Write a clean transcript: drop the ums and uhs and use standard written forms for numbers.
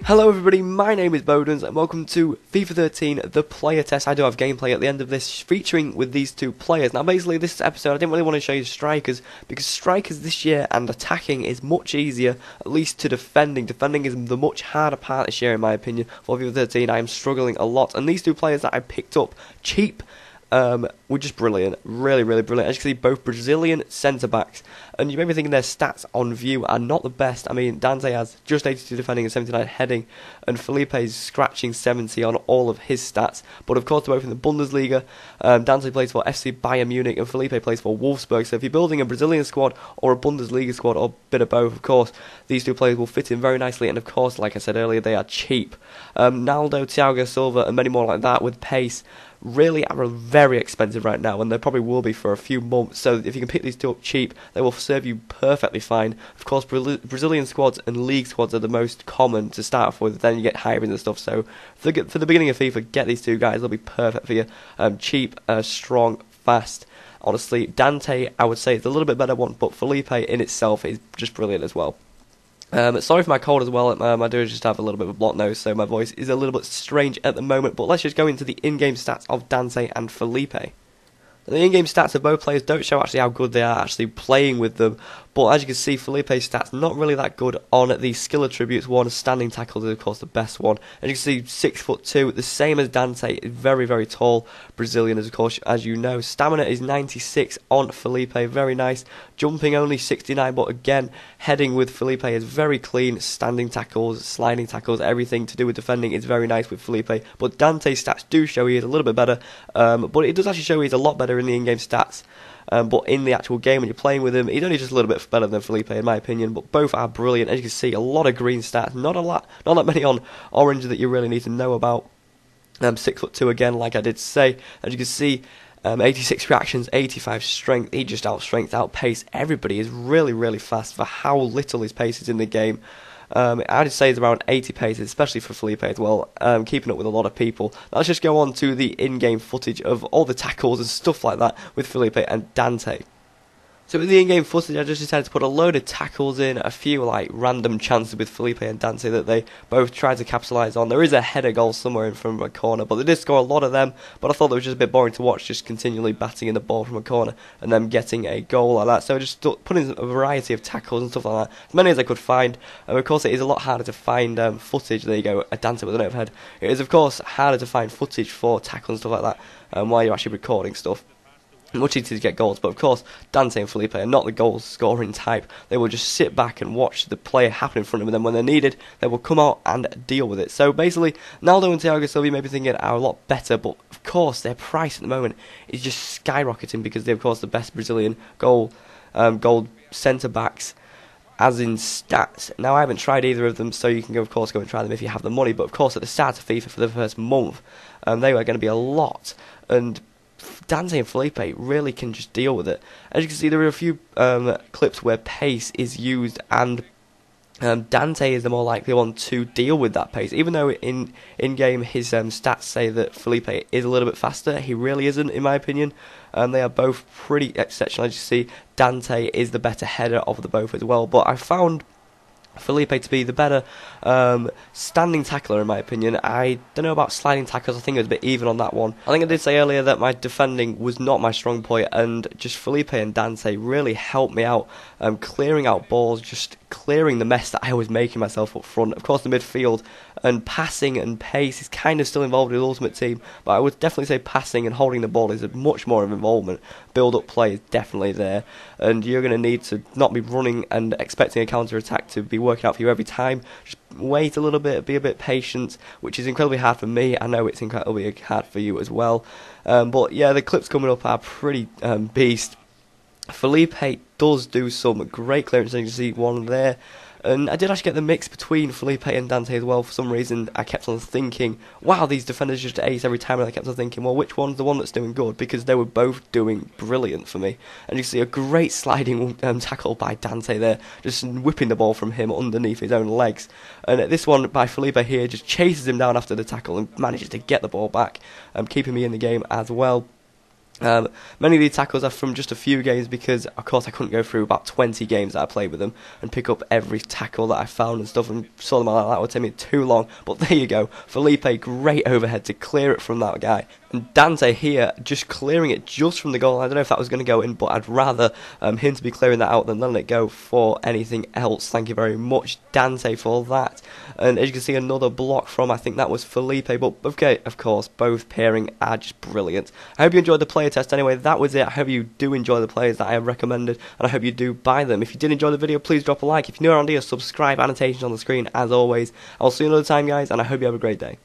Hello everybody, my name is Bodens and welcome to FIFA 13, the player test. I do have gameplay at the end of this featuring with these two players. Now basically this episode I didn't really want to show you strikers because strikers this year and attacking is much easier, at least to defending. Defending is the much harder part this year in my opinion. For FIFA 13 I am struggling a lot, and these two players that I picked up cheap were just brilliant, really brilliant. As you can see, both Brazilian centre-backs, and you may be thinking their stats on view are not the best. I mean, Dante has just 82 defending and 79 heading, and Felipe is scratching 70 on all of his stats. But of course, they're both in the Bundesliga. Dante plays for FC Bayern Munich, and Felipe plays for Wolfsburg. So if you're building a Brazilian squad or a Bundesliga squad, or a bit of both, of course, these two players will fit in very nicely. And of course, like I said earlier, they are cheap. Naldo, Thiago Silva, and many more like that with pace really are very expensive right now, and they probably will be for a few months. So if you can pick these two up cheap, they will serve you perfectly fine. Of course, Brazilian squads and league squads are the most common to start off with, then you get hybrid and stuff. So for the beginning of FIFA, get these two guys, they'll be perfect for you. Cheap, strong, fast. Honestly, Dante, I would say, is a little bit better one, but Felipe in itself is just brilliant as well. Sorry for my cold as well. I do just have a little bit of a blocked nose, so my voice is a little bit strange at the moment. But let's just go into the in-game stats of Dante and Felipe. The in-game stats of both players don't show actually how good they are actually playing with them, but as you can see, Felipe's stats not really that good on the skill attributes. One, standing tackles is of course the best one. As you can see, 6'2", the same as Dante, is very tall. Brazilian, as of course, as you know. Stamina is 96 on Felipe, very nice. Jumping only 69, but again, heading with Felipe is very clean. Standing tackles, sliding tackles, everything to do with defending is very nice with Felipe. But Dante's stats do show he is a little bit better, but it does actually show he's a lot better in the in-game stats. But in the actual game, when you're playing with him, he's only just a little bit better than Felipe, in my opinion. But both are brilliant. As you can see, a lot of green stats, not that many on orange that you really need to know about. 6'2" again, like I did say. As you can see, 86 reactions, 85 strength. He just outpace everybody. He's really fast for how little his pace is in the game. I'd say it's around 80 paces, especially for Felipe as well, keeping up with a lot of people. Now let's just go on to the in-game footage of all the tackles and stuff like that with Felipe and Dante. So with the in-game footage, I just decided to put a load of tackles in, a few like random chances with Felipe and Dante that they both tried to capitalise on. There is a header goal somewhere in from a corner, but they did score a lot of them, but I thought it was just a bit boring to watch, just continually batting in the ball from a corner and then getting a goal like that. So I just put in a variety of tackles and stuff like that, as many as I could find. And of course it is a lot harder to find footage. There you go, a Dante with an overhead. It is of course harder to find footage for tackles and stuff like that while you're actually recording stuff. Much easier to get goals, but of course Dante and Felipe are not the goal scoring type. They will just sit back and watch the play happen in front of them, and then when they're needed they will come out and deal with it. So basically Naldo and Thiago Silva, you may be thinking, are a lot better, but of course their price at the moment is just skyrocketing because they're of course the best Brazilian gold centre backs as in stats. Now I haven't tried either of them, so you can of course go and try them if you have the money, but of course at the start of FIFA for the first month they were going to be a lot, and Dante and Felipe really can just deal with it. As you can see, there are a few clips where pace is used, and Dante is the more likely one to deal with that pace. Even though in game his stats say that Felipe is a little bit faster, he really isn't, in my opinion. They are both pretty exceptional. As you see, Dante is the better header of the both as well, but I found Felipe to be the better standing tackler in my opinion. I don't know about sliding tackles, I think it was a bit even on that one. I think I did say earlier that my defending was not my strong point, and just Felipe and Dante really helped me out, clearing out balls, just clearing the mess that I was making myself up front. Of course the midfield and passing and pace is kind of still involved with Ultimate Team, but I would definitely say passing and holding the ball is much more of involvement. Build-up play is definitely there, and you're going to need to not be running and expecting a counter-attack to be working out for you every time. Just wait a little bit, be a bit patient, which is incredibly hard for me. I know it's incredibly hard for you as well. But yeah, the clips coming up are pretty beast. Felipe does do some great clearance, as you can see one there. And I did actually get the mix between Felipe and Dante as well. For some reason, I kept on thinking, wow, these defenders just ace every time, and I kept on thinking, well, which one's the one that's doing good? Because they were both doing brilliant for me. And you see a great sliding tackle by Dante there, just whipping the ball from him underneath his own legs. And this one by Felipe here just chases him down after the tackle and manages to get the ball back, keeping me in the game as well. Many of these tackles are from just a few games because, of course, I couldn't go through about 20 games that I played with them and pick up every tackle that I found and stuff and saw them like that would take me too long. But there you go, Felipe, great overhead to clear it from that guy. And Dante here, just clearing it just from the goal. I don't know if that was going to go in, but I'd rather him to be clearing that out than letting it go for anything else. Thank you very much, Dante, for that. And as you can see, another block from, I think that was Felipe. But okay, of course, both pairing are just brilliant. I hope you enjoyed the player test anyway. That was it. I hope you do enjoy the players that I have recommended, and I hope you do buy them. If you did enjoy the video, please drop a like. If you're new around here, subscribe, annotations on the screen as always. I'll see you another time, guys, and I hope you have a great day.